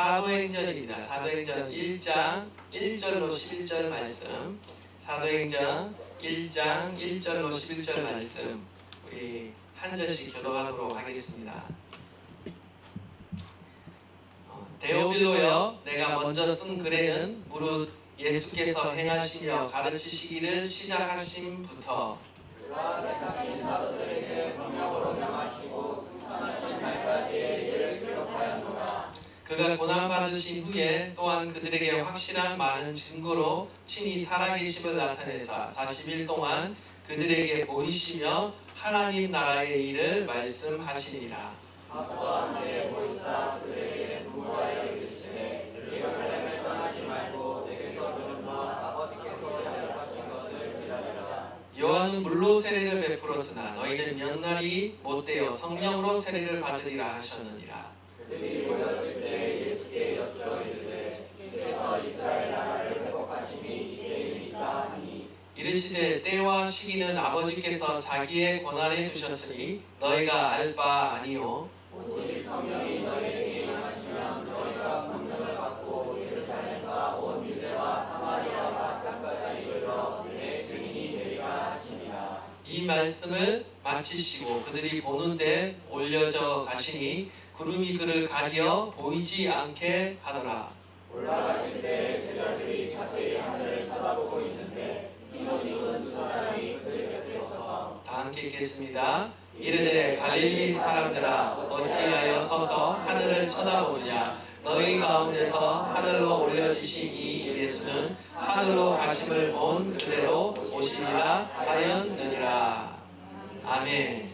사도행전입니다. 사도행전 1장 1절로 11절 말씀. 사도행전 1장 1절로 11절 말씀 우리 한 절씩 교독하도록 하겠습니다. 데오빌로여, 내가 먼저 쓴 글에는 무릇 예수께서 행하시며 가르치시기를 시작하심부터 그가 택하신 사도들에게 성령으로 명하시고 승천하신 날까지의 일을 기록하였노라. 그가 고난받으신 후에 또한 그들에게 확실한 많은 증거로 친히 살아계심을 나타내사 40일 동안 그들에게 보이시며 하나님 나라의 일을 말씀하시니라. 또한 내게 보이사 그들에게 분부하여 이르시되 예루살렘을 떠나지 말고 내게서 들은 바 아버지께서 약속하신 것을 기다리라. 요한은 물로 세례를 베풀었으나 너희는 몇 날이 못되어 성령으로 세례를 받으리라 하셨느니라. 그들이 모였을 때 예수께 여쭈어 이르되 주께서 이스라엘 나라를 회복하심이 이때이니까 하니 이르시되 때와 시기는 아버지께서 자기의 권한에 두셨으니 너희가 알 바 아니요 오직 성령이 너희에게 임하시면 너희가 권능을 받고 예루살렘과 온 유대와 사마리아와 땅까지 이르러 내 증인이 되리라 하시니라. 이 말씀을 마치시고 그들이 보는데 올려져 가시니 구름이 그를 가리어 보이지 않게 하더라. 올라가실 때 제자들이 자세히 하늘을 쳐다보고 있는데 이는 입은 두 사람이 그들 곁에 서서 다 함께 읽겠습니다. 이르되 갈릴리 사람들아 어찌하여 서서 하늘을 쳐다보느냐. 너희 가운데서 하늘로 올려지신 이 예수는 하늘로 가심을 본 그대로 오시리라 하였느니라. 아멘.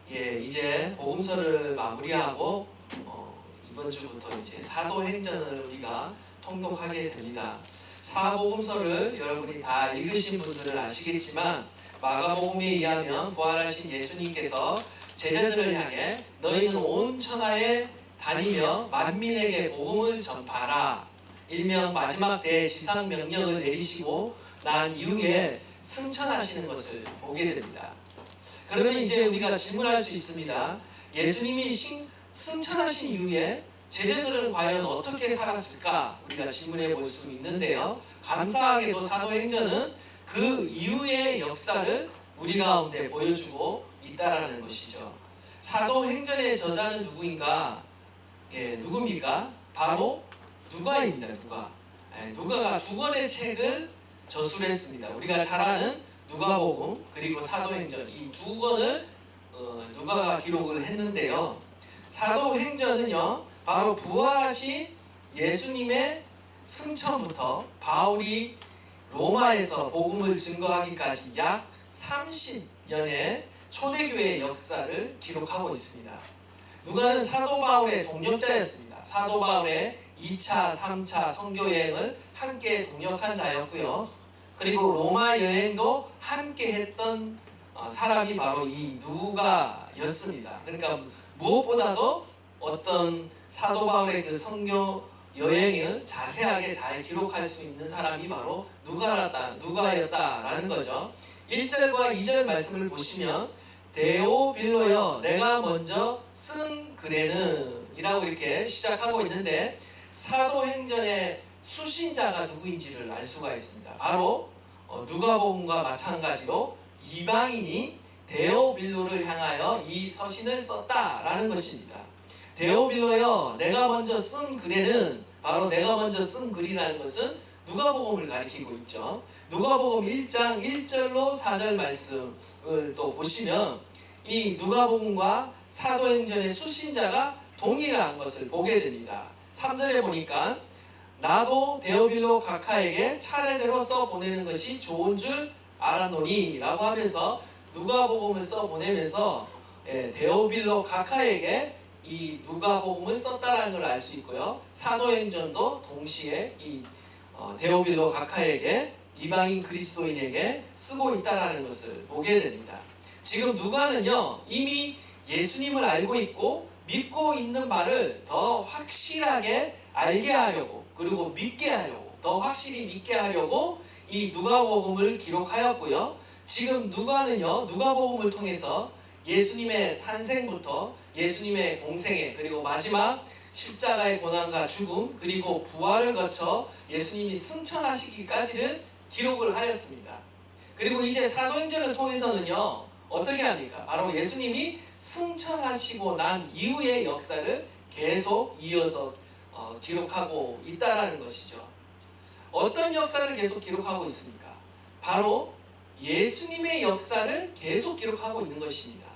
예, 이제 복음서를 마무리하고 이번 주부터 이제 사도행전을 우리가 통독하게 됩니다. 사복음서를 여러분이 다 읽으신 분들은 아시겠지만 마가복음에 의하면 부활하신 예수님께서 제자들을 향해 너희는 온 천하에 다니며 만민에게 복음을 전파하라. 일명 마지막 때 지상 명령을 내리시고 난 이후에 승천하시는 것을 보게 됩니다. 그러면 이제 우리가 질문할 수 있습니다. 예수님이 승천하신 이후에 제자들은 과연 어떻게 살았을까? 우리가 질문해 볼 수 있는데요. 감사하게도 사도행전은 그 이후의 역사를 우리 가운데 보여주고 있다라는 것이죠. 사도행전의 저자는 누구인가? 누굽니까? 바로 누가입니다. 누가가 두 권의 책을 저술했습니다. 우리가 잘 아는 누가복음 그리고 사도행전 이 두 권을 누가가 기록을 했는데요. 사도행전은요 바로 부활하신 예수님의 승천부터 바울이 로마에서 복음을 증거하기까지 약 30년의 초대교회의 역사를 기록하고 있습니다. 누가는 사도 바울의 동역자였습니다. 사도 바울의 2차, 3차 선교여행을 함께 동역한 자였고요. 그리고 로마 여행도 함께 했던 사람이 바로 이 누가였습니다. 그러니까 무엇보다도 어떤 사도 바울의 그 선교 여행을 자세하게 잘 기록할 수 있는 사람이 바로 누가였다라는 거죠. 1절과 2절 말씀을 보시면 데오빌로여, 내가 먼저 쓴 글에는 이라고 이렇게 시작하고 있는데 사도행전의 수신자가 누구인지를 알 수가 있습니다. 바로 누가복음과 마찬가지로 이방인이 데오빌로를 향하여 이 서신을 썼다라는 것입니다. 데오빌로여, 내가 먼저 쓴 글에는 바로 내가 먼저 쓴 글이라는 것은 누가복음을 가리키고 있죠. 누가복음 1장 1절로 4절 말씀을 또 보시면 이 누가복음과 사도행전의 수신자가 동일한 것을 보게 됩니다. 3절에 보니까 나도 데오빌로 각하에게 차례대로 써보내는 것이 좋은 줄 알았노니 라고 하면서 누가복음을 써보내면서 데오빌로 각하에게 이 누가복음을 썼다라는 걸 알 수 있고요. 사도행전도 동시에 이 데오빌로 각하에게 이방인 그리스도인에게 쓰고 있다라는 것을 보게 됩니다. 지금 누가는요 이미 예수님을 알고 있고 믿고 있는 바를 더 확실하게 알게 하려고 그리고 믿게 하려고 더 확실히 믿게 하려고 이 누가복음을 기록하였고요. 지금 누가는요 누가복음을 통해서 예수님의 탄생부터 예수님의 공생애 그리고 마지막 십자가의 고난과 죽음 그리고 부활을 거쳐 예수님이 승천하시기까지를 기록을 하였습니다. 그리고 이제 사도행전을 통해서는요 어떻게 합니까? 바로 예수님이 승천하시고 난 이후의 역사를 계속 이어서 기록하고 있다라는 것이죠. 어떤 역사를 계속 기록하고 있습니까? 바로 예수님의 역사를 계속 기록하고 있는 것입니다.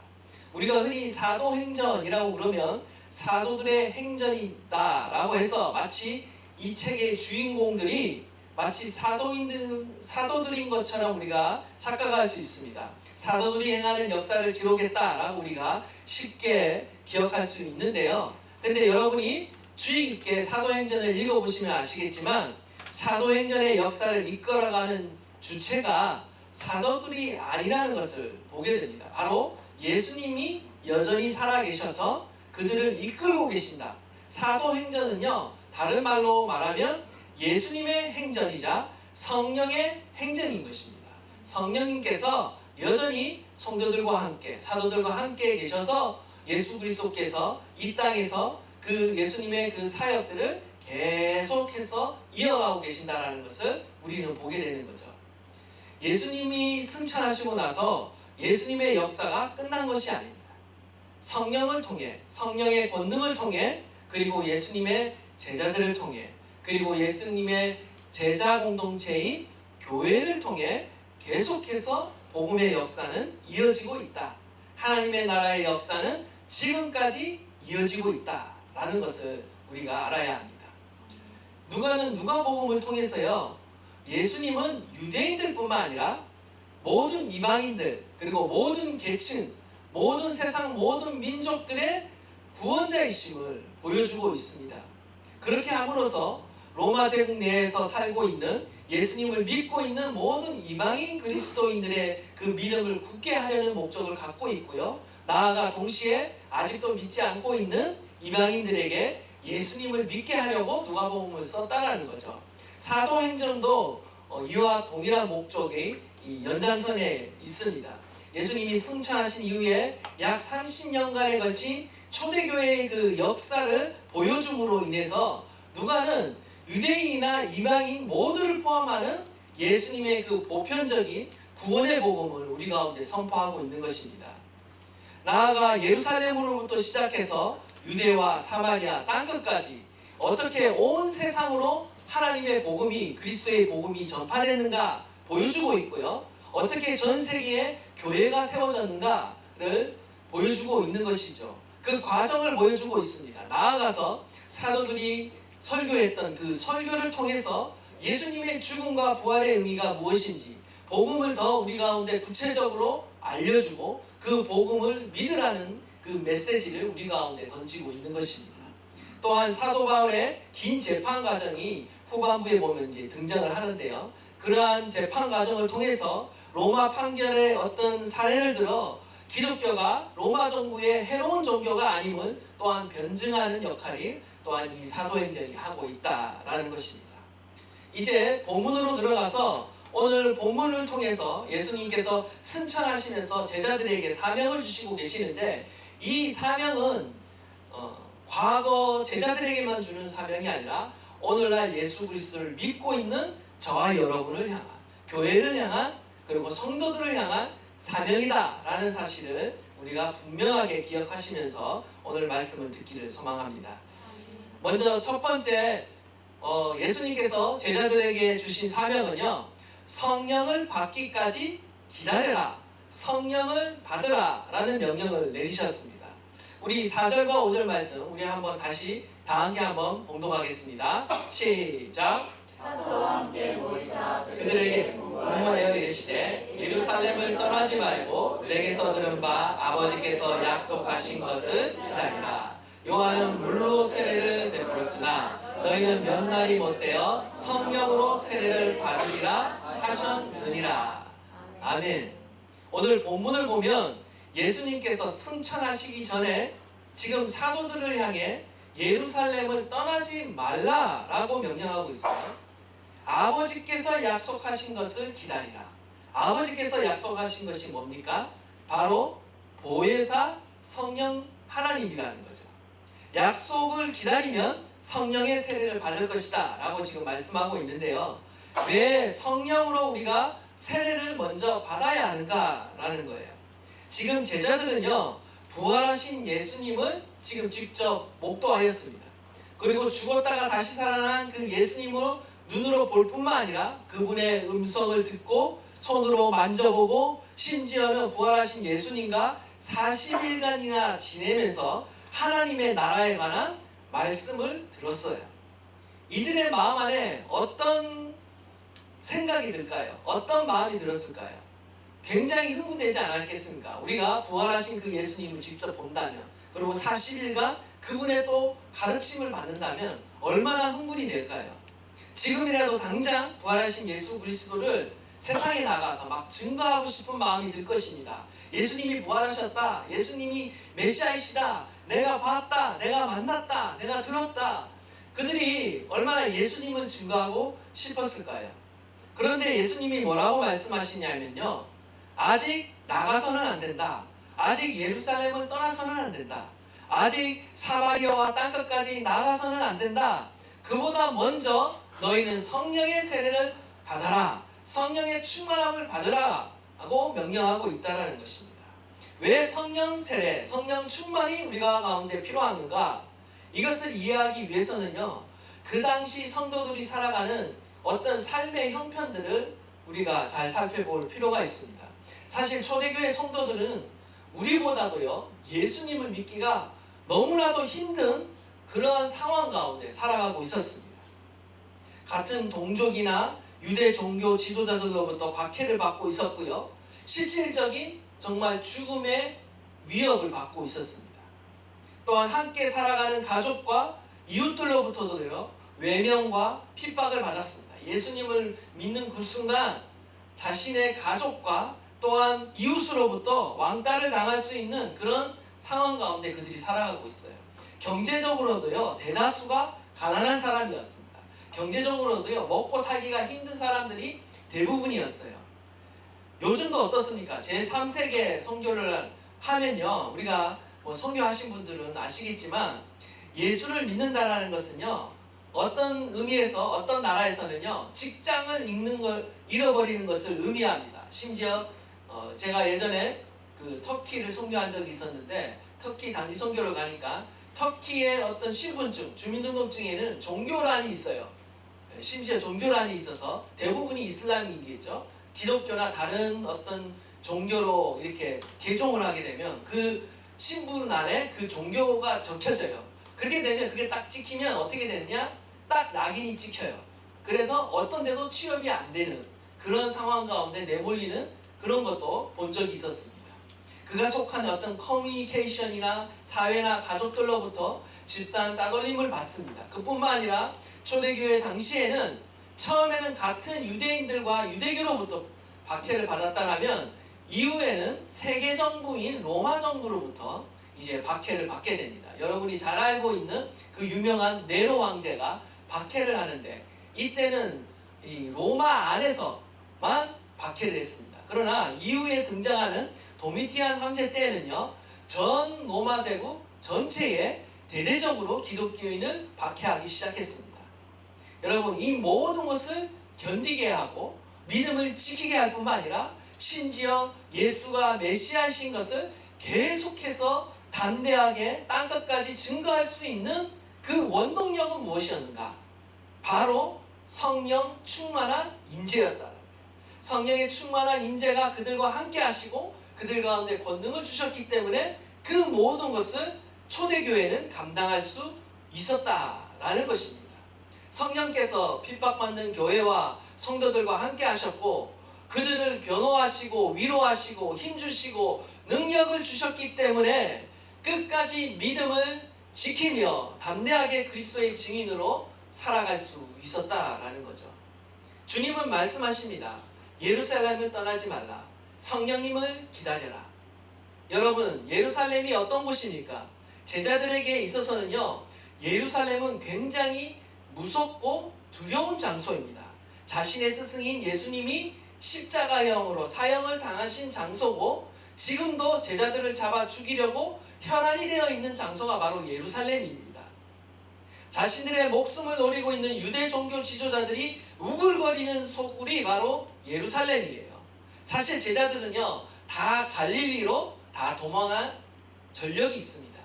우리가 흔히 사도행전이라고 그러면 사도들의 행전이다라고 해서 마치 이 책의 주인공들이 마치 사도들인 것처럼 우리가 착각할 수 있습니다. 사도들이 행하는 역사를 기록했다라고 우리가 쉽게 기억할 수 있는데요. 근데 여러분이 주의 깊게 사도행전을 읽어보시면 아시겠지만 사도행전의 역사를 이끌어가는 주체가 사도들이 아니라는 것을 보게 됩니다. 바로 예수님이 여전히 살아계셔서 그들을 이끌고 계신다. 사도행전은요 다른 말로 말하면 예수님의 행전이자 성령의 행전인 것입니다. 성령님께서 여전히 성도들과 함께 사도들과 함께 계셔서 예수 그리스도께서 이 땅에서 그 예수님의 그 사역들을 계속해서 이어가고 계신다라는 것을 우리는 보게 되는 거죠. 예수님이 승천하시고 나서 예수님의 역사가 끝난 것이 아닙니다. 성령을 통해 성령의 권능을 통해 그리고 예수님의 제자들을 통해 그리고 예수님의 제자 공동체인 교회를 통해 계속해서 복음의 역사는 이어지고 있다. 하나님의 나라의 역사는 지금까지 이어지고 있다라는 것을 우리가 알아야 합니다. 누가는 누가복음을 통해서요 예수님은 유대인들뿐만 아니라 모든 이방인들 그리고 모든 계층 모든 세상 모든 민족들의 구원자이심을 보여주고 있습니다. 그렇게 함으로써 로마 제국 내에서 살고 있는 예수님을 믿고 있는 모든 이방인 그리스도인들의 그 믿음을 굳게 하려는 목적을 갖고 있고요. 나아가 동시에 아직도 믿지 않고 있는 이방인들에게 예수님을 믿게 하려고 누가복음을 썼다라는 거죠. 사도행전도 이와 동일한 목적이 연장선에 있습니다. 예수님이 승천하신 이후에 약 30년간에 걸친 초대교회의 그 역사를 보여줌으로 인해서 누가는 유대인이나 이방인 모두를 포함하는 예수님의 그 보편적인 구원의 복음을 우리 가운데 선포하고 있는 것입니다. 나아가 예루살렘으로부터 시작해서 유대와 사마리아 땅끝까지 어떻게 온 세상으로 하나님의 복음이 그리스도의 복음이 전파되는가 보여주고 있고요. 어떻게 전 세계에 교회가 세워졌는가를 보여주고 있는 것이죠. 그 과정을 보여주고 있습니다. 나아가서 사도들이 설교했던 그 설교를 통해서 예수님의 죽음과 부활의 의미가 무엇인지 복음을 더 우리 가운데 구체적으로 알려주고 그 복음을 믿으라는 그 메시지를 우리 가운데 던지고 있는 것입니다. 또한 사도 바울의 긴 재판 과정이 후반부에 보면 이제 등장을 하는데요. 그러한 재판 과정을 통해서 로마 판결의 어떤 사례를 들어 기독교가 로마 정부의 해로운 종교가 아님을 또한 변증하는 역할이 또한 이 사도행전이 하고 있다라는 것입니다. 이제 본문으로 들어가서 오늘 본문을 통해서 예수님께서 승천하시면서 제자들에게 사명을 주시고 계시는데 이 사명은 과거 제자들에게만 주는 사명이 아니라 오늘날 예수 그리스도를 믿고 있는 저와 여러분을 향한 교회를 향한 그리고 성도들을 향한 사명이다라는 사실을 우리가 분명하게 기억하시면서 오늘 말씀을 듣기를 소망합니다. 먼저 첫 번째 예수님께서 제자들에게 주신 사명은요, 성령을 받기까지 기다려라, 성령을 받으라 라는 명령을 내리셨습니다. 우리 4절과 5절 말씀 우리 한번 다시 다 함께 한번 봉독하겠습니다. 시작. 사도와 함께 모이사 그들에게 분명하여 이르시되 예루살렘을 떠나지 말고 내게서 들은 바 아버지께서 약속하신 것을 기다리라. 요한은 물로 세례를 베풀었으나 너희는 몇 날이 못되어 성령으로 세례를 받으리라 하셨느니라. 아멘. 오늘 본문을 보면 예수님께서 승천하시기 전에 지금 사도들을 향해 예루살렘을 떠나지 말라라고 명령하고 있어요. 아버지께서 약속하신 것을 기다리라. 아버지께서 약속하신 것이 뭡니까? 바로 보혜사 성령 하나님이라는 거죠. 약속을 기다리면 성령의 세례를 받을 것이다 라고 지금 말씀하고 있는데요. 왜 성령으로 우리가 세례를 먼저 받아야 하는가라는 거예요. 지금 제자들은요, 부활하신 예수님을 지금 직접 목도하였습니다. 그리고 죽었다가 다시 살아난 그 예수님을 눈으로 볼 뿐만 아니라 그분의 음성을 듣고 손으로 만져보고 심지어는 부활하신 예수님과 40일간이나 지내면서 하나님의 나라에 관한 말씀을 들었어요. 이들의 마음 안에 어떤 생각이 들까요? 어떤 마음이 들었을까요? 굉장히 흥분되지 않았겠습니까? 우리가 부활하신 그 예수님을 직접 본다면, 그리고 40일간 그분의 또 가르침을 받는다면 얼마나 흥분이 될까요? 지금이라도 당장 부활하신 예수 그리스도를 세상에 나가서 막 증거하고 싶은 마음이 들 것입니다. 예수님이 부활하셨다. 예수님이 메시아이시다. 내가 봤다. 내가 만났다. 내가 들었다. 그들이 얼마나 예수님을 증거하고 싶었을까요? 그런데 예수님이 뭐라고 말씀하시냐면요, 아직 나가서는 안 된다. 아직 예루살렘을 떠나서는 안 된다. 아직 사마리아와 땅끝까지 나가서는 안 된다. 그보다 먼저 너희는 성령의 세례를 받아라. 성령의 충만함을 받으라 하고 명령하고 있다는 것입니다. 왜 성령 세례, 성령 충만이 우리가 가운데 필요한가? 이것을 이해하기 위해서는요, 그 당시 성도들이 살아가는 어떤 삶의 형편들을 우리가 잘 살펴볼 필요가 있습니다. 사실 초대교회 성도들은 우리보다도요, 예수님을 믿기가 너무나도 힘든 그러한 상황 가운데 살아가고 있었습니다. 같은 동족이나 유대 종교 지도자들로부터 박해를 받고 있었고요, 실질적인 정말 죽음의 위협을 받고 있었습니다. 또한 함께 살아가는 가족과 이웃들로부터도요, 외면과 핍박을 받았습니다. 예수님을 믿는 그 순간 자신의 가족과 또한 이웃으로부터 왕따를 당할 수 있는 그런 상황 가운데 그들이 살아가고 있어요. 경제적으로도요, 대다수가 가난한 사람이었습니다. 경제적으로도요, 먹고 살기가 힘든 사람들이 대부분이었어요. 요즘도 어떻습니까? 제3세계 선교를 하면요, 우리가 선교하신 분들은 아시겠지만 예수를 믿는다라는 것은요, 어떤 의미에서 어떤 나라에서는요, 직장을 잃어버리는 것을 의미합니다. 심지어 제가 예전에 그 터키를 선교한 적이 있었는데, 터키 단기 선교를 가니까 터키의 어떤 신분증, 주민등록증에는 종교란이 있어요. 심지어 종교란이 있어서 대부분이 이슬람이겠죠. 기독교나 다른 어떤 종교로 이렇게 개종을 하게 되면 그 신분 안에 그 종교가 적혀져요. 그렇게 되면 그게 딱 찍히면 어떻게 되느냐? 딱 낙인이 찍혀요. 그래서 어떤 데도 취업이 안 되는 그런 상황 가운데 내몰리는 그런 것도 본 적이 있었습니다. 그가 속한 어떤 커뮤니케이션이나 사회나 가족들로부터 집단 따돌림을 받습니다. 그뿐만 아니라 초대교회 당시에는 처음에는 같은 유대인들과 유대교로부터 박해를 받았다면 이후에는 세계 정부인 로마 정부로부터 이제 박해를 받게 됩니다. 여러분이 잘 알고 있는 그 유명한 네로 왕제가 박해를 하는데, 이때는 이 로마 안에서만 박해를 했습니다. 그러나 이후에 등장하는 도미티안 황제 때는요, 전 로마 제국 전체에 대대적으로 기독교인을 박해하기 시작했습니다. 여러분, 이 모든 것을 견디게 하고 믿음을 지키게 할 뿐만 아니라 심지어 예수가 메시아이신 것을 계속해서 담대하게 땅끝까지 증거할 수 있는 그 원동력은 무엇이었는가? 바로 성령 충만한 임재였다는 거예요. 성령의 충만한 임재가 그들과 함께 하시고 그들 가운데 권능을 주셨기 때문에 그 모든 것을 초대교회는 감당할 수 있었다라는 것입니다. 성령께서 핍박받는 교회와 성도들과 함께 하셨고 그들을 변호하시고 위로하시고 힘주시고 능력을 주셨기 때문에 끝까지 믿음을 지키며 담대하게 그리스도의 증인으로 살아갈 수 있었다라는 거죠. 주님은 말씀하십니다. 예루살렘을 떠나지 말라. 성령님을 기다려라. 여러분, 예루살렘이 어떤 곳입니까? 제자들에게 있어서는요, 예루살렘은 굉장히 무섭고 두려운 장소입니다. 자신의 스승인 예수님이 십자가형으로 사형을 당하신 장소고, 지금도 제자들을 잡아 죽이려고 혈안이 되어 있는 장소가 바로 예루살렘입니다. 자신들의 목숨을 노리고 있는 유대 종교 지도자들이 우글거리는 소굴이 바로 예루살렘이에요. 사실 제자들은요, 다 갈릴리로 다 도망한 전력이 있습니다.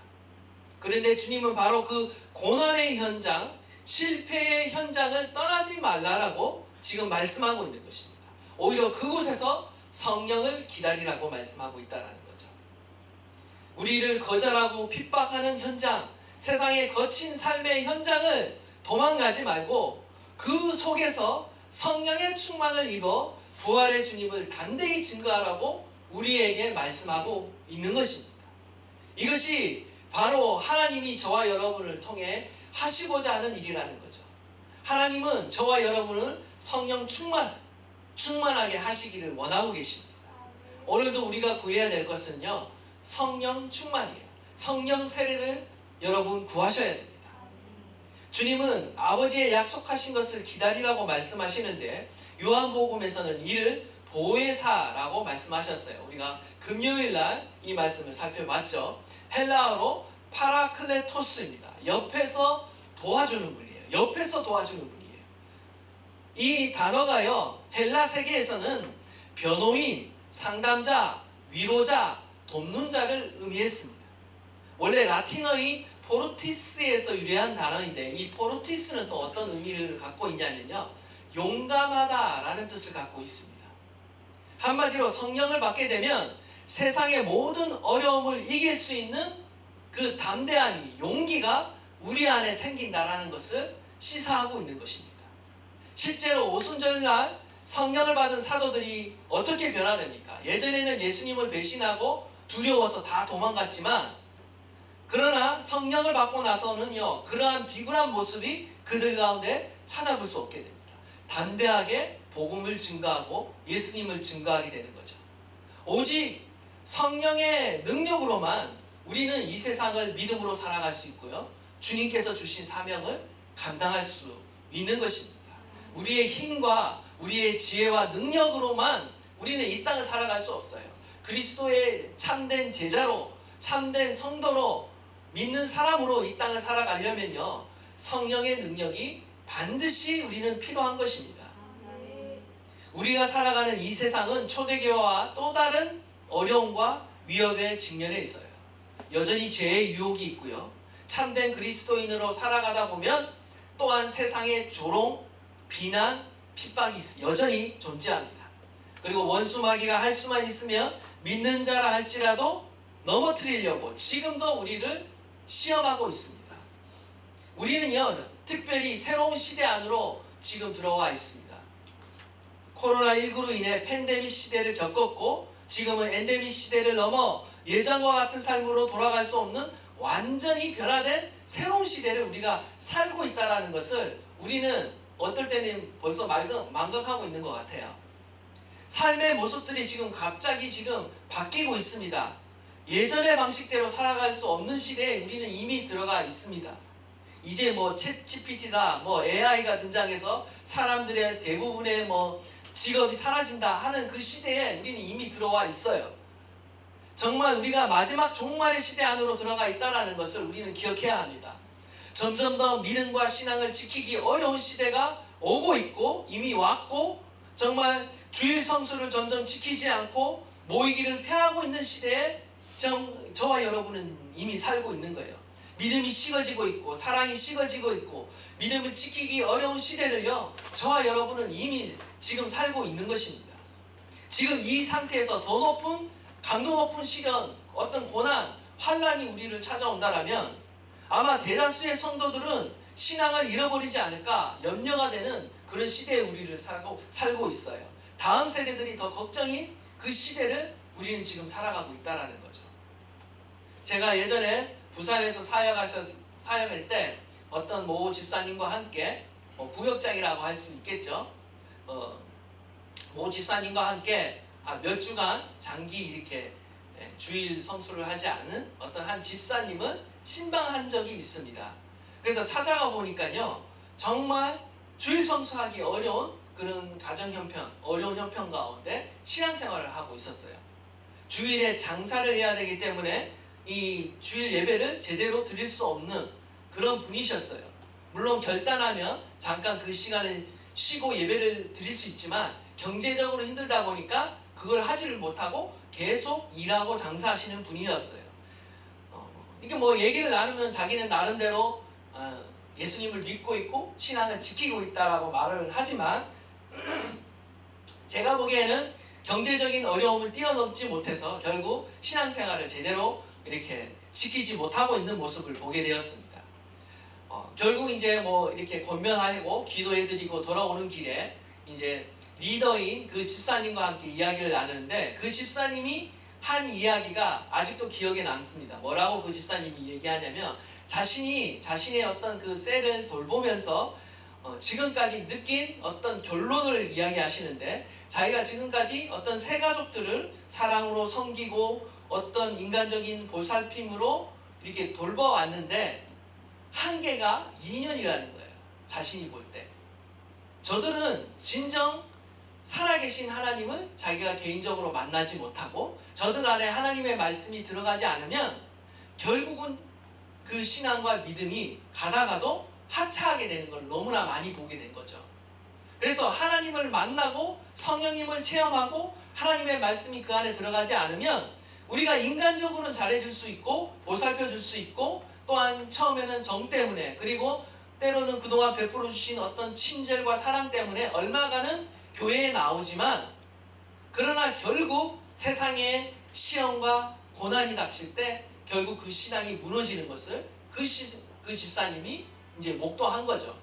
그런데 주님은 바로 그 고난의 현장, 실패의 현장을 떠나지 말라라고 지금 말씀하고 있는 것입니다. 오히려 그곳에서 성령을 기다리라고 말씀하고 있다는 거죠. 우리를 거절하고 핍박하는 현장, 세상의 거친 삶의 현장을 도망가지 말고 그 속에서 성령의 충만을 입어 부활의 주님을 담대히 증거하라고 우리에게 말씀하고 있는 것입니다. 이것이 바로 하나님이 저와 여러분을 통해 하시고자 하는 일이라는 거죠. 하나님은 저와 여러분을 성령 충만하게 하시기를 원하고 계십니다. 오늘도 우리가 구해야 될 것은요, 성령 충만이에요. 성령 세례를 여러분 구하셔야 됩니다. 주님은 아버지의 약속하신 것을 기다리라고 말씀하시는데 요한복음에서는 이를 보혜사라고 말씀하셨어요. 우리가 금요일날 이 말씀을 살펴봤죠. 헬라어로 파라클레토스입니다. 옆에서 도와주는 분이에요. 옆에서 도와주는 분이에요. 이 단어가요, 헬라 세계에서는 변호인, 상담자, 위로자, 돕는 자를 의미했습니다. 원래 라틴어의 포르티스에서 유래한 단어인데 이 포르티스는 또 어떤 의미를 갖고 있냐면요, 용감하다 라는 뜻을 갖고 있습니다. 한마디로 성령을 받게 되면 세상의 모든 어려움을 이길 수 있는 그 담대함이, 용기가 우리 안에 생긴다라는 것을 시사하고 있는 것입니다. 실제로 오순절날 성령을 받은 사도들이 어떻게 변화됩니까? 예전에는 예수님을 배신하고 두려워서 다 도망갔지만, 그러나 성령을 받고 나서는요, 그러한 비굴한 모습이 그들 가운데 찾아볼 수 없게 됩니다. 담대하게 복음을 증거하고 예수님을 증거하게 되는 거죠. 오직 성령의 능력으로만 우리는 이 세상을 믿음으로 살아갈 수 있고요, 주님께서 주신 사명을 감당할 수 있는 것입니다. 우리의 힘과 우리의 지혜와 능력으로만 우리는 이 땅을 살아갈 수 없어요. 그리스도의 참된 제자로, 참된 성도로, 믿는 사람으로 이 땅을 살아가려면요, 성령의 능력이 반드시 우리는 필요한 것입니다. 우리가 살아가는 이 세상은 초대교회와 또 다른 어려움과 위협에 직면해 있어요. 여전히 죄의 유혹이 있고요, 참된 그리스도인으로 살아가다 보면 또한 세상의 조롱, 비난, 핍박이 여전히 존재합니다. 그리고 원수마귀가 할 수만 있으면 믿는 자라 할지라도 넘어뜨리려고 지금도 우리를 시험하고 있습니다. 우리는요, 특별히 새로운 시대 안으로 지금 들어와 있습니다. 코로나19로 인해 팬데믹 시대를 겪었고 지금은 엔데믹 시대를 넘어 예전과 같은 삶으로 돌아갈 수 없는 완전히 변화된 새로운 시대를 우리가 살고 있다는 것을 우리는 어떨 때는 벌써 망각하고 있는 것 같아요. 삶의 모습들이 지금 갑자기 지금 바뀌고 있습니다. 예전의 방식대로 살아갈 수 없는 시대에 우리는 이미 들어가 있습니다. 이제 뭐 챗GPT다, 뭐 AI가 등장해서 사람들의 대부분의 뭐 직업이 사라진다 하는 그 시대에 우리는 이미 들어와 있어요. 정말 우리가 마지막 종말의 시대 안으로 들어가 있다는 것을 우리는 기억해야 합니다. 점점 더 믿음과 신앙을 지키기 어려운 시대가 오고 있고 이미 왔고, 정말 주일 성수를 점점 지키지 않고 모이기를 패하고 있는 시대에 저와 여러분은 이미 살고 있는 거예요. 믿음이 식어지고 있고 사랑이 식어지고 있고 믿음을 지키기 어려운 시대를요, 저와 여러분은 이미 지금 살고 있는 것입니다. 지금 이 상태에서 더 높은, 강도 높은 시련, 어떤 고난, 환난이 우리를 찾아온다라면 아마 대다수의 성도들은 신앙을 잃어버리지 않을까 염려가 되는 그런 시대에 우리를 살고 있어요. 다음 세대들이 더 걱정이, 그 시대를 우리는 지금 살아가고 있다는 거죠. 제가 예전에 부산에서 사역할 때 어떤 모 집사님과 함께, 부역장이라고 할 수 있겠죠. 모 집사님과 함께 몇 주간 장기 이렇게 주일 성수를 하지 않은 어떤 한 집사님을 신방한 적이 있습니다. 그래서 찾아가 보니까요, 정말 주일 성수하기 어려운 그런 가정 형편, 어려운 형편 가운데 신앙생활을 하고 있었어요. 주일에 장사를 해야 되기 때문에 이 주일 예배를 제대로 드릴 수 없는 그런 분이셨어요. 물론 결단하면 잠깐 그 시간을 쉬고 예배를 드릴 수 있지만 경제적으로 힘들다 보니까 그걸 하지를 못하고 계속 일하고 장사하시는 분이었어요. 이게 뭐 얘기를 나누면 자기는 나름대로 예수님을 믿고 있고 신앙을 지키고 있다라고 말을 하지만 제가 보기에는 경제적인 어려움을 뛰어넘지 못해서 결국 신앙생활을 제대로 이렇게 지키지 못하고 있는 모습을 보게 되었습니다. 결국 이제 뭐 이렇게 권면하고 기도해드리고 돌아오는 길에 이제 리더인 그 집사님과 함께 이야기를 나누는데 그 집사님이 한 이야기가 아직도 기억에 남습니다. 뭐라고 그 집사님이 얘기하냐면 자신의 어떤 그 셀을 돌보면서 지금까지 느낀 어떤 결론을 이야기하시는데 자기가 지금까지 어떤 새 가족들을 사랑으로 섬기고 어떤 인간적인 보살핌으로 이렇게 돌봐왔는데 한계가 2년이라는 거예요. 자신이 볼 때. 저들은 진정 살아계신 하나님을 자기가 개인적으로 만나지 못하고 저들 안에 하나님의 말씀이 들어가지 않으면 결국은 그 신앙과 믿음이 가다가도 하차하게 되는 걸 너무나 많이 보게 된 거죠. 그래서 하나님을 만나고 성령님을 체험하고 하나님의 말씀이 그 안에 들어가지 않으면 우리가 인간적으로는 잘해줄 수 있고 보살펴줄 수 있고 또한 처음에는 정 때문에 그리고 때로는 그동안 베풀어 주신 어떤 친절과 사랑 때문에 얼마간은 교회에 나오지만 그러나 결국 세상에 시험과 고난이 닥칠 때 결국 그 신앙이 무너지는 것을 그 집사님이 이제 목도한 거죠.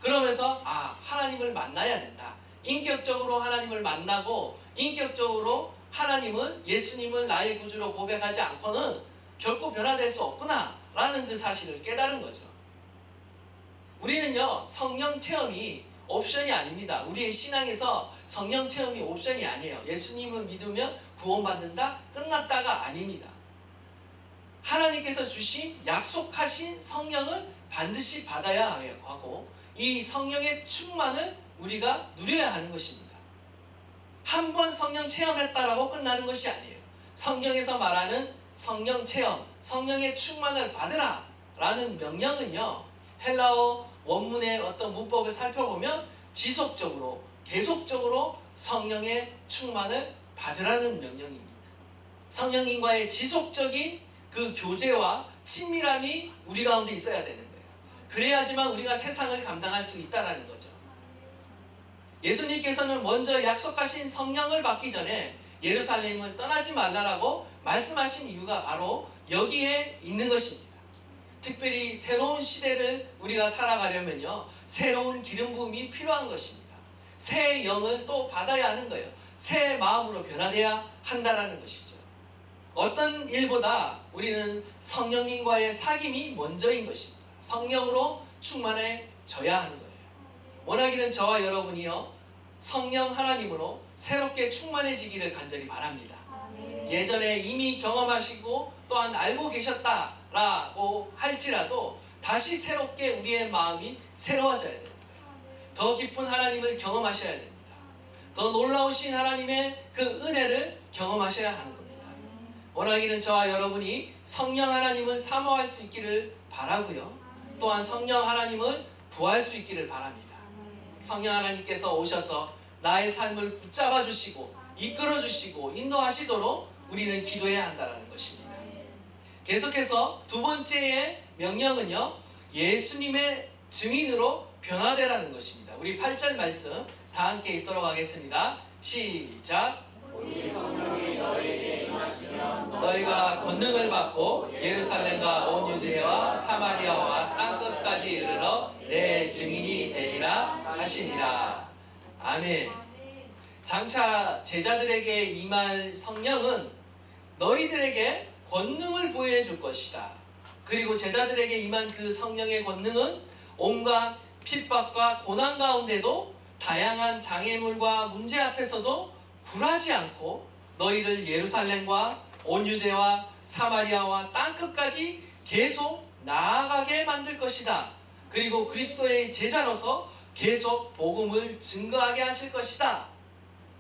그러면서 하나님을 만나야 된다. 인격적으로 하나님을 만나고 인격적으로 하나님을 예수님을 나의 구주로 고백하지 않고는 결코 변화될 수 없구나 라는 그 사실을 깨달은 거죠. 우리는요 성령 체험이 옵션이 아닙니다. 우리의 신앙에서 성령 체험이 옵션이 아니에요. 예수님을 믿으면 구원받는다 끝났다가 아닙니다. 하나님께서 주신 약속하신 성령을 반드시 받아야 하고 이 성령의 충만을 우리가 누려야 하는 것입니다. 한 번 성령 체험했다라고 끝나는 것이 아니에요. 성경에서 말하는 성령 체험, 성령의 충만을 받으라 라는 명령은요 헬라어 원문의 어떤 문법을 살펴보면 지속적으로 계속적으로 성령의 충만을 받으라는 명령입니다. 성령님과의 지속적인 그 교제와 친밀함이 우리 가운데 있어야 되는 거예요. 그래야지만 우리가 세상을 감당할 수 있다는 거죠. 예수님께서는 먼저 약속하신 성령을 받기 전에 예루살렘을 떠나지 말라라고 말씀하신 이유가 바로 여기에 있는 것입니다. 특별히 새로운 시대를 우리가 살아가려면요 새로운 기름 부음이 필요한 것입니다. 새 영을 또 받아야 하는 거예요. 새 마음으로 변화돼야 한다는 것이죠. 어떤 일보다 우리는 성령님과의 사귐이 먼저인 것입니다. 성령으로 충만해져야 하는 거예요. 원하기는 저와 여러분이요 성령 하나님으로 새롭게 충만해지기를 간절히 바랍니다. 예전에 이미 경험하시고 또한 알고 계셨다라고 할지라도 다시 새롭게 우리의 마음이 새로워져야 됩니다. 더 깊은 하나님을 경험하셔야 됩니다. 더 놀라우신 하나님의 그 은혜를 경험하셔야 하는 겁니다. 원하기는 저와 여러분이 성령 하나님을 사모할 수 있기를 바라고요. 또한 성령 하나님을 구할 수 있기를 바랍니다. 성령 하나님께서 오셔서 나의 삶을 붙잡아 주시고 이끌어 주시고 인도하시도록 우리는 기도해야 한다는 것입니다. 계속해서 두 번째의 명령은요 예수님의 증인으로 변화되라는 것입니다. 우리 8절 말씀 다 함께 읽도록 하겠습니다. 시작. 너희가 권능을 받고 예루살렘과 온 유대와 사마리아와 땅끝까지 이르러 내 증인이 되리라 하시니라. 아멘. 장차 제자들에게 임할 성령은 너희들에게 권능을 부여해 줄 것이다. 그리고 제자들에게 임한 그 성령의 권능은 온갖 핍박과 고난 가운데도 다양한 장애물과 문제 앞에서도 굴하지 않고 너희를 예루살렘과 온 유대와 사마리아와 땅끝까지 계속 나아가게 만들 것이다. 그리고 그리스도의 제자로서 계속 복음을 증거하게 하실 것이다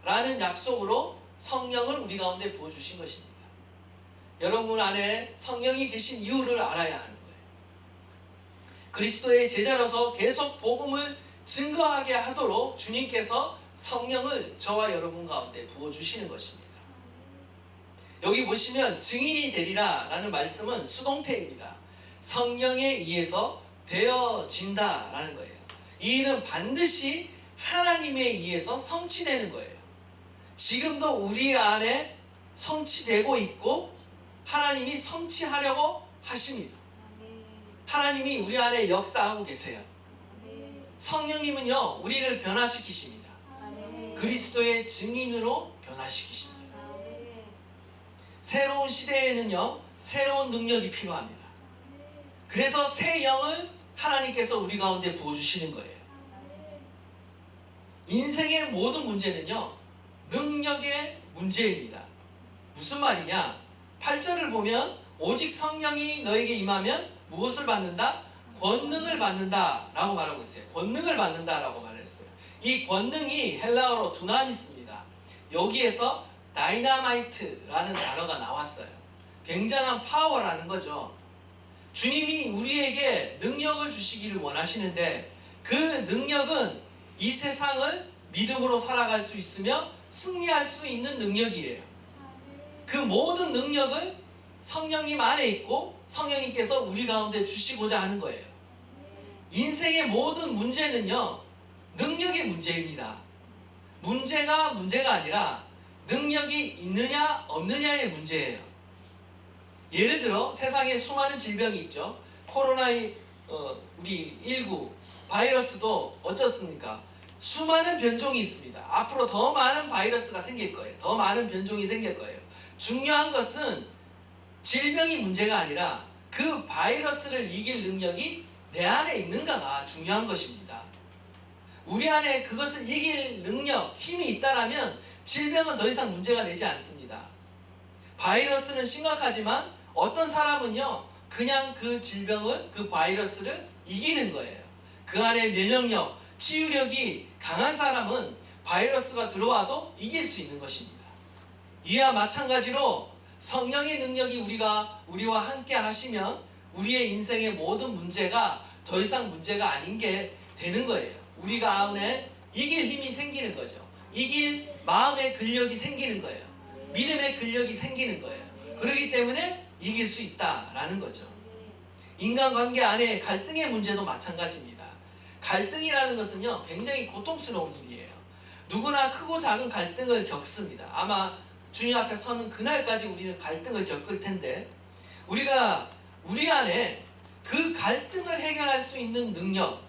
라는 약속으로 성령을 우리 가운데 부어주신 것입니다. 여러분 안에 성령이 계신 이유를 알아야 하는 거예요. 그리스도의 제자로서 계속 복음을 증거하게 하도록 주님께서 성령을 저와 여러분 가운데 부어주시는 것입니다. 여기 보시면 증인이 되리라 라는 말씀은 수동태입니다. 성령에 의해서 되어진다 라는 거예요. 이 일은 반드시 하나님에 의해서 성취되는 거예요. 지금도 우리 안에 성취되고 있고 하나님이 성취하려고 하십니다. 하나님이 우리 안에 역사하고 계세요. 성령님은요, 우리를 변화시키십니다. 그리스도의 증인으로 변화시키십니다. 새로운 시대에는요, 새로운 능력이 필요합니다. 그래서 새 영을 하나님께서 우리 가운데 부어주시는 거예요. 인생의 모든 문제는요, 능력의 문제입니다. 무슨 말이냐? 8절을 보면 오직 성령이 너에게 임하면 무엇을 받는다? 권능을 받는다 라고 말하고 있어요. 권능을 받는다 라고 말했어요. 이 권능이 헬라어로 두나미스입니다. 여기에서 다이나마이트라는 단어가 나왔어요. 굉장한 파워라는 거죠. 주님이 우리에게 능력을 주시기를 원하시는데 그 능력은 이 세상을 믿음으로 살아갈 수 있으며 승리할 수 있는 능력이에요. 그 모든 능력을 성령님 안에 있고 성령님께서 우리 가운데 주시고자 하는 거예요. 인생의 모든 문제는요, 능력의 문제입니다. 문제가 문제가 아니라 능력이 있느냐 없느냐의 문제예요. 예를 들어 세상에 수많은 질병이 있죠. 우리 19 바이러스도 어쩌습니까? 수많은 변종이 있습니다. 앞으로 더 많은 바이러스가 생길 거예요. 더 많은 변종이 생길 거예요. 중요한 것은 질병이 문제가 아니라 그 바이러스를 이길 능력이 내 안에 있는가가 중요한 것입니다. 우리 안에 그것을 이길 능력, 힘이 있다라면 질병은 더 이상 문제가 되지 않습니다. 바이러스는 심각하지만 어떤 사람은요, 그냥 그 질병을, 그 바이러스를 이기는 거예요. 그 안에 면역력, 치유력이 강한 사람은 바이러스가 들어와도 이길 수 있는 것입니다. 이와 마찬가지로 성령의 능력이 우리와 함께 하시면 우리의 인생의 모든 문제가 더 이상 문제가 아닌 게 되는 거예요. 우리가 안에 이길 힘이 생기는 거죠. 이길 마음의 근력이 생기는 거예요. 믿음의 근력이 생기는 거예요. 그렇기 때문에 이길 수 있다라는 거죠. 인간관계 안에 갈등의 문제도 마찬가지입니다. 갈등이라는 것은요, 굉장히 고통스러운 일이에요. 누구나 크고 작은 갈등을 겪습니다. 아마 주님 앞에 서는 그날까지 우리는 갈등을 겪을 텐데, 우리가 우리 안에 그 갈등을 해결할 수 있는 능력,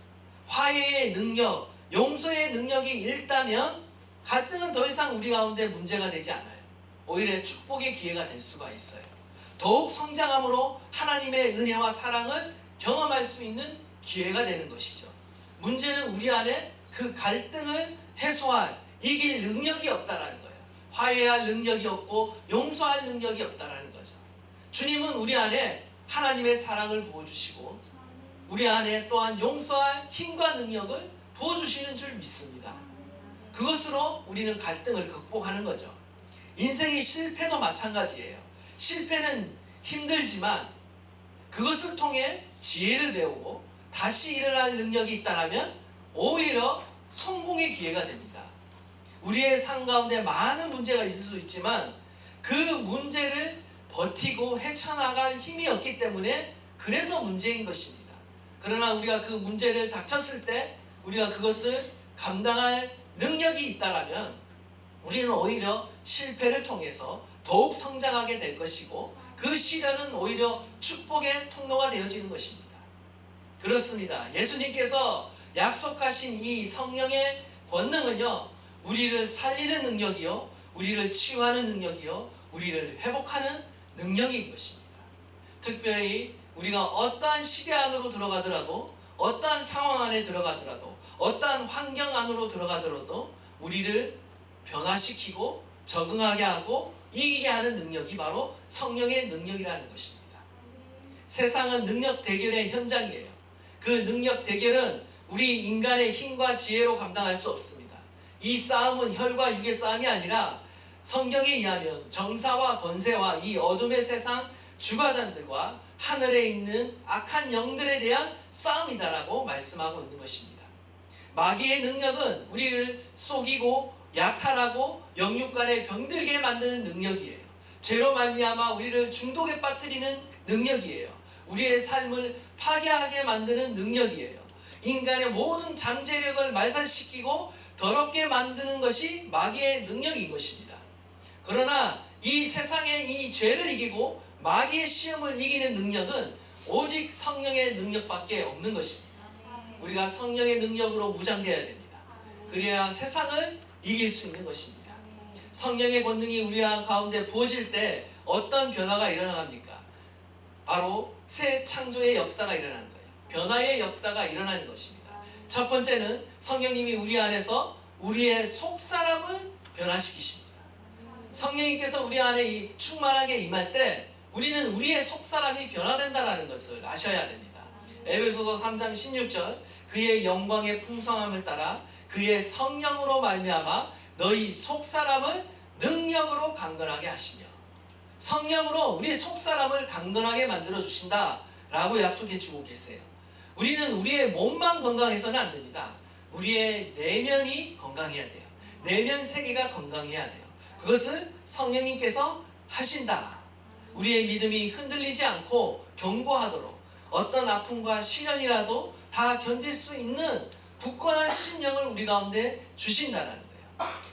화해의 능력, 용서의 능력이 있다면 갈등은 더 이상 우리 가운데 문제가 되지 않아요. 오히려 축복의 기회가 될 수가 있어요. 더욱 성장함으로 하나님의 은혜와 사랑을 경험할 수 있는 기회가 되는 것이죠. 문제는 우리 안에 그 갈등을 해소할, 이길 능력이 없다라는 거예요. 화해할 능력이 없고 용서할 능력이 없다라는 거죠. 주님은 우리 안에 하나님의 사랑을 부어주시고 우리 안에 또한 용서할 힘과 능력을 부어주시는 줄 믿습니다. 그것으로 우리는 갈등을 극복하는 거죠. 인생의 실패도 마찬가지예요. 실패는 힘들지만 그것을 통해 지혜를 배우고 다시 일어날 능력이 있다면 오히려 성공의 기회가 됩니다. 우리의 삶 가운데 많은 문제가 있을 수 있지만 그 문제를 버티고 헤쳐나갈 힘이 없기 때문에 그래서 문제인 것입니다. 그러나 우리가 그 문제를 닥쳤을 때 우리가 그것을 감당할 능력이 있다면 우리는 오히려 실패를 통해서 더욱 성장하게 될 것이고 그 시련은 오히려 축복의 통로가 되어지는 것입니다. 그렇습니다. 예수님께서 약속하신 이 성령의 권능은요, 우리를 살리는 능력이요, 우리를 치유하는 능력이요, 우리를 회복하는 능력인 것입니다. 특별히 우리가 어떠한 시대 안으로 들어가더라도, 어떠한 상황 안에 들어가더라도, 어떠한 환경 안으로 들어가더라도 우리를 변화시키고 적응하게 하고 이기게 하는 능력이 바로 성령의 능력이라는 것입니다. 세상은 능력 대결의 현장이에요. 그 능력 대결은 우리 인간의 힘과 지혜로 감당할 수 없습니다. 이 싸움은 혈과 육의 싸움이 아니라 성경에 의하면 정사와 권세와 이 어둠의 세상 주과자들과 하늘에 있는 악한 영들에 대한 싸움이다라고 말씀하고 있는 것입니다. 마귀의 능력은 우리를 속이고 약탈하고 영육간에 병들게 만드는 능력이에요. 죄로 말미암아 우리를 중독에 빠뜨리는 능력이에요. 우리의 삶을 파괴하게 만드는 능력이에요. 인간의 모든 잠재력을 말살시키고 더럽게 만드는 것이 마귀의 능력인 것입니다. 그러나 이 세상의 이 죄를 이기고 마귀의 시험을 이기는 능력은 오직 성령의 능력밖에 없는 것입니다. 우리가 성령의 능력으로 무장되어야 됩니다. 그래야 세상을 이길 수 있는 것입니다. 성령의 권능이 우리 가운데 부어질 때 어떤 변화가 일어납니까? 바로 새 창조의 역사가 일어나는 거예요. 변화의 역사가 일어나는 것입니다. 첫 번째는 성령님이 우리 안에서 우리의 속사람을 변화시키십니다. 성령님께서 우리 안에 충만하게 임할 때 우리는 우리의 속사람이 변화된다는 것을 아셔야 됩니다. 에베소서 3장 16절 그의 영광의 풍성함을 따라 그의 성령으로 말미암아 너희 속사람을 능력으로 강건하게 하시며, 성령으로 우리 속사람을 강건하게 만들어 주신다 라고 약속해 주고 계세요. 우리는 우리의 몸만 건강해서는 안 됩니다. 우리의 내면이 건강해야 돼요. 내면 세계가 건강해야 돼요. 그것을 성령님께서 하신다. 우리의 믿음이 흔들리지 않고 견고하도록 어떤 아픔과 시련이라도 다 견딜 수 있는 굳건한 심령을 우리 가운데 주신다는 거예요.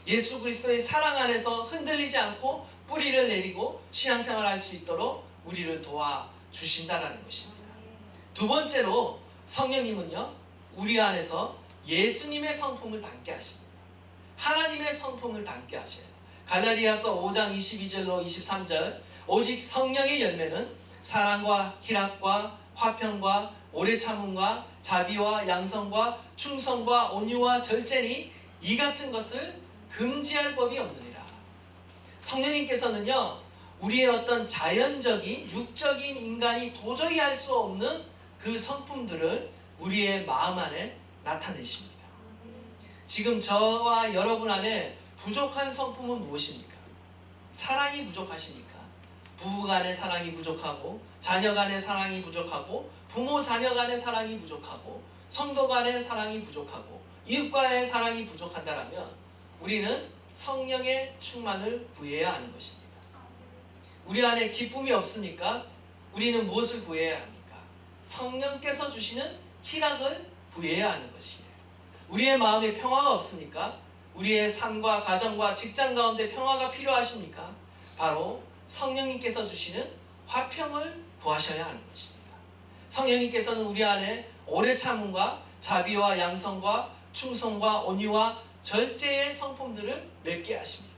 예수 그리스도의 사랑 안에서 흔들리지 않고 뿌리를 내리고 신앙생활을 할 수 있도록 우리를 도와주신다는 것입니다. 두 번째로 성령님은요, 우리 안에서 예수님의 성품을 담게 하십니다. 하나님의 성품을 담게 하셔요. 갈라디아서 5장 22절로 23절 오직 성령의 열매는 사랑과 희락과 화평과 오래 참음과 자비와 양성과 충성과 온유와 절제니 이 같은 것을 금지할 법이 없느니라. 성령님께서는요, 우리의 어떤 자연적인 육적인 인간이 도저히 할 수 없는 그 성품들을 우리의 마음 안에 나타내십니다. 지금 저와 여러분 안에 부족한 성품은 무엇입니까? 사랑이 부족하십니까? 부부 간의 사랑이 부족하고, 자녀 간의 사랑이 부족하고, 부모 자녀 간의 사랑이 부족하고, 성도 간의 사랑이 부족하고, 이웃과의 사랑이 부족한다면 우리는 성령의 충만을 구해야 하는 것입니다. 우리 안에 기쁨이 없으니까 우리는 무엇을 구해야 합니까? 성령께서 주시는 희락을 구해야 하는 것이에요. 우리의 마음에 평화가 없으니까 우리의 삶과 가정과 직장 가운데 평화가 필요하십니까? 바로 성령님께서 주시는 화평을 구하셔야 하는 것입니다. 성령님께서는 우리 안에 오래 참음과 자비와 양성과 충성과 온유와 절제의 성품들을 맺게 하십니다.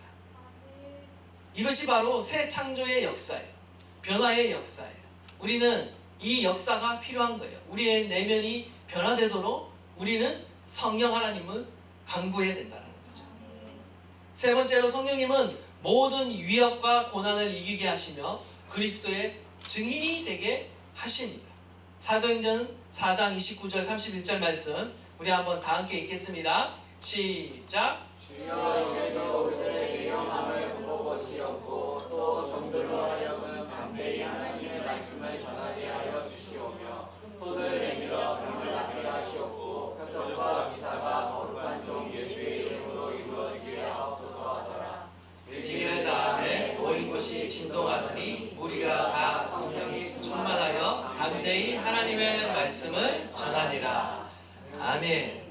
이것이 바로 새 창조의 역사예요. 변화의 역사예요. 우리는 이 역사가 필요한 거예요. 우리의 내면이 변화되도록 우리는 성령 하나님을 강구해야 된다는 거죠. 세 번째로 성령님은 모든 위협과 고난을 이기게 하시며 그리스도의 증인이 되게 하십니다. 사도행전 4장 29절 31절 말씀 우리 한번 다 함께 읽겠습니다. 시작. 주여 이제도 우리들의 영함을 보시옵고 또 종들로 하여금 담대히 하나님의 말씀을 전하게 하여 주시오며 손을 내밀어 병을 낫게 하시옵고 표적과 기사가 거룩한 종 예수의 이름으로 이루어지게 하옵소서 하더라. 일기를 다음에 모인 곳이 진동하더니 무리가 다 성령이 충만하여 담대히 하나님의 말씀을 전하니라. 아멘.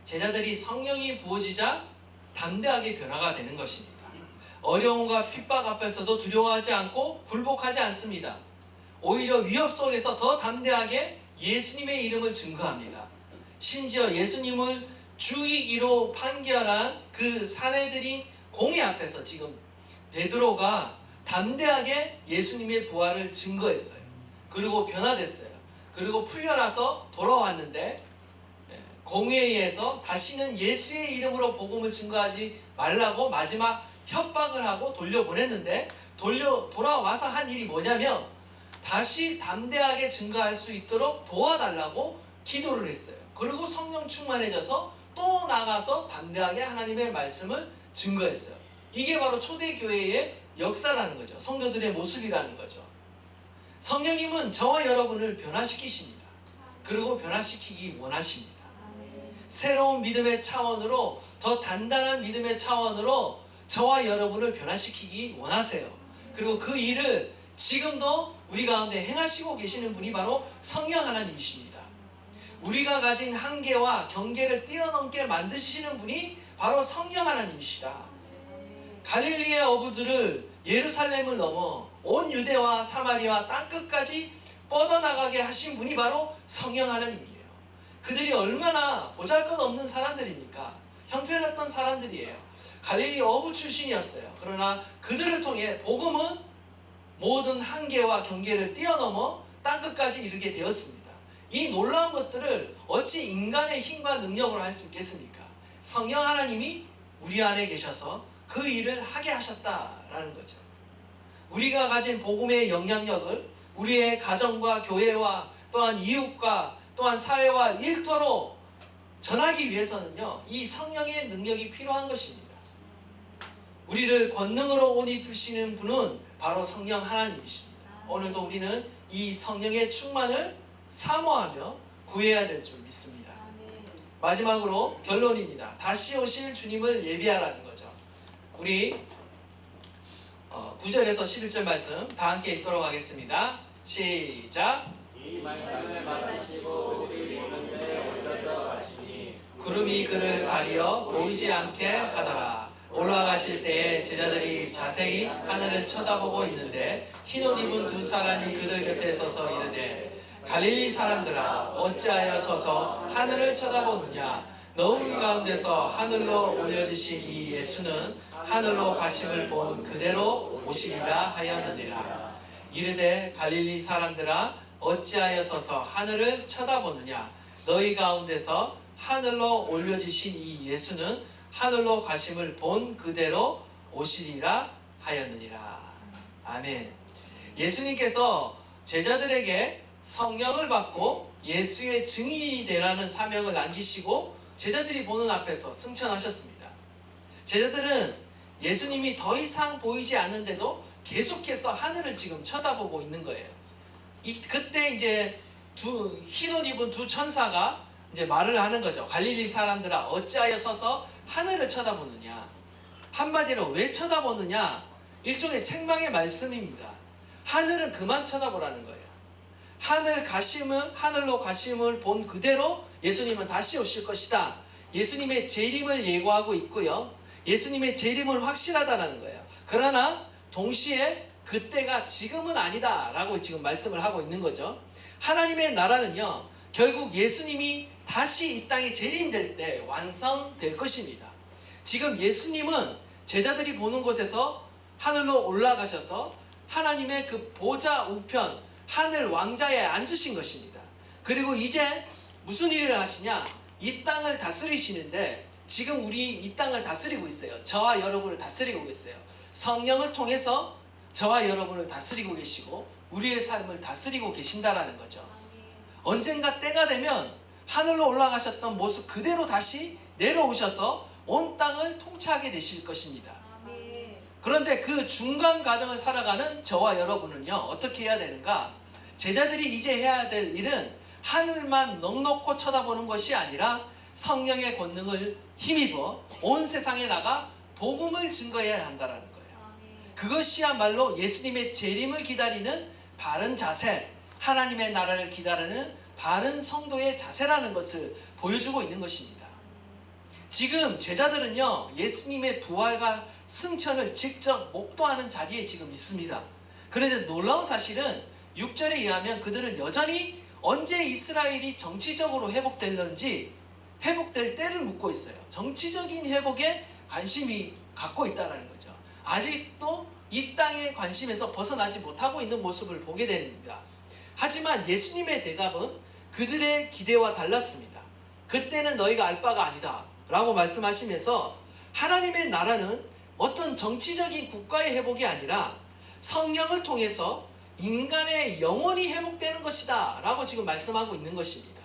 제자들이 성령이 부어지자 담대하게 변화가 되는 것입니다. 어려움과 핍박 앞에서도 두려워하지 않고 굴복하지 않습니다. 오히려 위협 속에서 더 담대하게 예수님의 이름을 증거합니다. 심지어 예수님을 죽이기로 판결한 그 사내들인 공회 앞에서 지금 베드로가 담대하게 예수님의 부활을 증거했어요. 그리고 변화됐어요. 그리고 풀려나서 돌아왔는데 공회에서 다시는 예수의 이름으로 복음을 증거하지 말라고 마지막 협박을 하고 돌려보냈는데 돌아와서 한 일이 뭐냐면 다시 담대하게 증거할 수 있도록 도와달라고 기도를 했어요. 그리고 성령 충만해져서 또 나가서 담대하게 하나님의 말씀을 증거했어요. 이게 바로 초대교회의 역사라는 거죠. 성도들의 모습이라는 거죠. 성령님은 저와 여러분을 변화시키십니다. 그리고 변화시키기 원하십니다. 새로운 믿음의 차원으로, 더 단단한 믿음의 차원으로 저와 여러분을 변화시키기 원하세요. 그리고 그 일을 지금도 우리 가운데 행하시고 계시는 분이 바로 성령 하나님이십니다. 우리가 가진 한계와 경계를 뛰어넘게 만드시는 분이 바로 성령 하나님이시다. 갈릴리의 어부들을 예루살렘을 넘어 온 유대와 사마리아 땅끝까지 뻗어나가게 하신 분이 바로 성령 하나님이에요. 그들이 얼마나 보잘것없는 사람들입니까? 형편없던 사람들이에요. 갈릴리 어부 출신이었어요. 그러나 그들을 통해 복음은 모든 한계와 경계를 뛰어넘어 땅끝까지 이르게 되었습니다. 이 놀라운 것들을 어찌 인간의 힘과 능력으로 할 수 있겠습니까? 성령 하나님이 우리 안에 계셔서 그 일을 하게 하셨다라는 거죠. 우리가 가진 복음의 영향력을 우리의 가정과 교회와 또한 이웃과 또한 사회와 일터로 전하기 위해서는요, 이 성령의 능력이 필요한 것입니다. 우리를 권능으로 옷 입히시는 분은 바로 성령 하나님이십니다. 오늘도 우리는 이 성령의 충만을 사모하며 구해야 될 줄 믿습니다. 마지막으로 결론입니다. 다시 오실 주님을 예비하라는 거죠. 우리 9절에서 11절 말씀 다 함께 읽도록 하겠습니다. 시작. 이 말씀을 받으시고 우리 보는데 올려져 가시니 구름이 그를 가리어 보이지 않게 하더라. 올라가실 때에 제자들이 자세히 하늘을 쳐다보고 있는데 흰옷 입은 두 사람이 그들 곁에 서서 이르되 갈릴리 사람들아 어찌하여 서서 하늘을 쳐다보느냐. 너희 가운데서 하늘로 올려지신 이 예수는 하늘로 가심을 본 그대로 오시리라 하였느니라. 이르되 갈릴리 사람들아 어찌하여 서서 하늘을 쳐다보느냐. 너희 가운데서 하늘로 올려지신 이 예수는 하늘로 가심을 본 그대로 오시리라 하였느니라. 아멘. 예수님께서 제자들에게 성령을 받고 예수의 증인이 되라는 사명을 남기시고 제자들이 보는 앞에서 승천하셨습니다. 제자들은 예수님이 더 이상 보이지 않는데도 계속해서 하늘을 지금 쳐다보고 있는 거예요. 그때 이제 흰옷 입은 두 천사가 이제 말을 하는 거죠. 갈릴리 사람들아 어찌하여 서서 하늘을 쳐다보느냐. 한마디로 왜 쳐다보느냐. 일종의 책망의 말씀입니다. 하늘은 그만 쳐다보라는 거예요. 하늘로 가심을 본 그대로 예수님은 다시 오실 것이다. 예수님의 재림을 예고하고 있고요. 예수님의 재림은 확실하다는 거예요. 그러나 동시에 그때가 지금은 아니다 라고 지금 말씀을 하고 있는 거죠. 하나님의 나라는요, 결국 예수님이 다시 이 땅에 재림될 때 완성될 것입니다. 지금 예수님은 제자들이 보는 곳에서 하늘로 올라가셔서 하나님의 그 보좌 우편 하늘 왕자에 앉으신 것입니다. 그리고 이제 무슨 일을 하시냐? 이 땅을 다스리시는데 지금 우리 이 땅을 다스리고 있어요. 저와 여러분을 다스리고 계세요. 성령을 통해서 저와 여러분을 다스리고 계시고 우리의 삶을 다스리고 계신다라는 거죠. 언젠가 때가 되면 하늘로 올라가셨던 모습 그대로 다시 내려오셔서 온 땅을 통치하게 되실 것입니다. 그런데 그 중간 과정을 살아가는 저와 여러분은요, 어떻게 해야 되는가? 제자들이 이제 해야 될 일은 하늘만 넉넉히 쳐다보는 것이 아니라 성령의 권능을 힘입어 온 세상에 나가 복음을 증거해야 한다는 거예요. 그것이야말로 예수님의 재림을 기다리는 바른 자세, 하나님의 나라를 기다리는 바른 성도의 자세라는 것을 보여주고 있는 것입니다. 지금 제자들은요, 예수님의 부활과 승천을 직접 목도하는 자리에 지금 있습니다. 그런데 놀라운 사실은 6절에 의하면 그들은 여전히 언제 이스라엘이 정치적으로 회복될는지 회복될 때를 묻고 있어요. 정치적인 회복에 관심이 갖고 있다는 거죠. 아직도 이 땅의 관심에서 벗어나지 못하고 있는 모습을 보게 됩니다. 하지만 예수님의 대답은 그들의 기대와 달랐습니다. 그때는 너희가 알 바가 아니다 라고 말씀하시면서 하나님의 나라는 어떤 정치적인 국가의 회복이 아니라 성령을 통해서 인간의 영혼이 회복되는 것이다 라고 지금 말씀하고 있는 것입니다.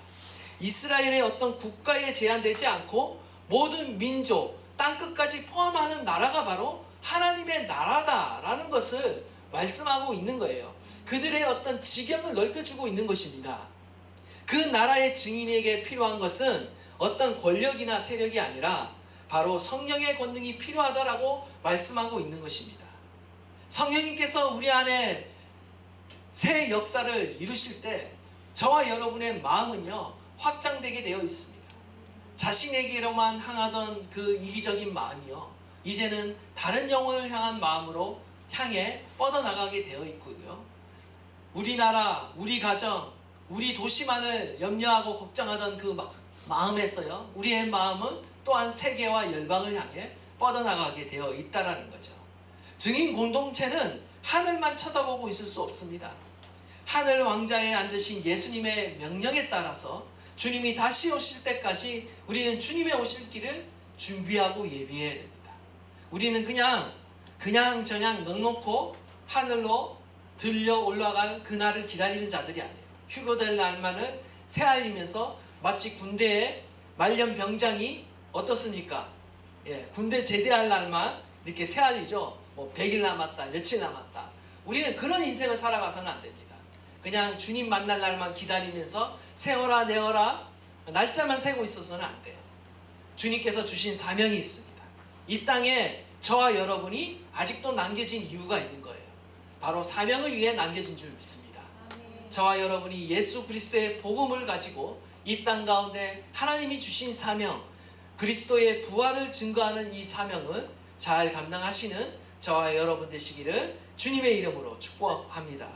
이스라엘의 어떤 국가에 제한되지 않고 모든 민족, 땅끝까지 포함하는 나라가 바로 하나님의 나라다라는 것을 말씀하고 있는 거예요. 그들의 어떤 지경을 넓혀주고 있는 것입니다. 그 나라의 증인에게 필요한 것은 어떤 권력이나 세력이 아니라 바로 성령의 권능이 필요하다라고 말씀하고 있는 것입니다. 성령님께서 우리 안에 새 역사를 이루실 때 저와 여러분의 마음은요 확장되게 되어 있습니다. 자신에게로만 향하던 그 이기적인 마음이요 이제는 다른 영혼을 향한 마음으로 향해 뻗어나가게 되어 있고요. 우리 나라, 우리 가정, 우리 도시만을 염려하고 걱정하던 그 마음에서요 우리의 마음은 또한 세계와 열방을 향해 뻗어나가게 되어 있다라는 거죠. 증인 공동체는 하늘만 쳐다보고 있을 수 없습니다. 하늘 왕자에 앉으신 예수님의 명령에 따라서 주님이 다시 오실 때까지 우리는 주님의 오실 길을 준비하고 예비해야 됩니다. 우리는 그냥 넉넉고 하늘로 들려 올라갈 그날을 기다리는 자들이 아니에요. 휴거될 날만을 새알리면서 마치 군대의 말년 병장이 어떻습니까? 군대 제대할 날만 이렇게 새알리죠. 100일 남았다, 며칠 남았다. 우리는 그런 인생을 살아가서는 안 됩니다. 그냥 주님 만날 날만 기다리면서 세어라 내어라 날짜만 세고 있어서는 안 돼요. 주님께서 주신 사명이 있습니다. 이 땅에 저와 여러분이 아직도 남겨진 이유가 있는 거예요. 바로 사명을 위해 남겨진 줄 믿습니다. 저와 여러분이 예수 그리스도의 복음을 가지고 이 땅 가운데 하나님이 주신 사명, 그리스도의 부활을 증거하는 이 사명을 잘 감당하시는 저와 여러분 되시기를 주님의 이름으로 축복합니다.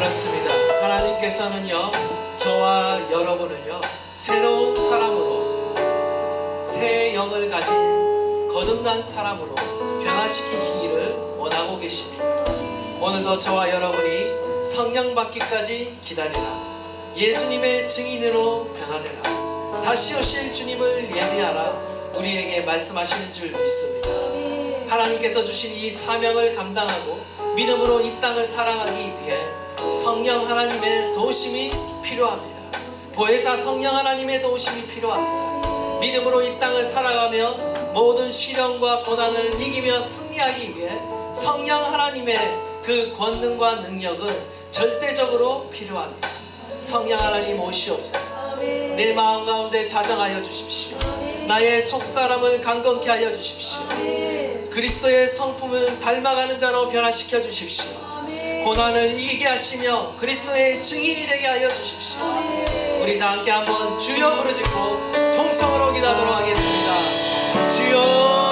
그렇습니다. 하나님께서는요, 저와 여러분을요, 새로운 사람으로, 새 영을 가진 거듭난 사람으로 변화시키기를 원하고 계십니다. 오늘도 저와 여러분이 성령 받기까지 기다리라, 예수님의 증인으로 변화되라, 다시 오실 주님을 예비하라, 우리에게 말씀하시는 줄 믿습니다. 하나님께서 주신 이 사명을 감당하고 믿음으로 이 땅을 사랑하기 위해 성령 하나님의 도우심이 필요합니다. 보혜사 성령 하나님의 도우심이 필요합니다. 믿음으로 이 땅을 살아가며 모든 시련과 고난을 이기며 승리하기 위해 성령 하나님의 그 권능과 능력은 절대적으로 필요합니다. 성령 하나님 오시옵소서. 내 마음 가운데 자정하여 주십시오. 나의 속사람을 강건케 하여 주십시오. 그리스도의 성품을 닮아가는 자로 변화시켜 주십시오. 고난을 이기게 하시며 그리스도의 증인이 되게 하여 주십시오. 우리 다 함께 한번 주여 부르짖고 통성으로 기도하도록 하겠습니다. 주여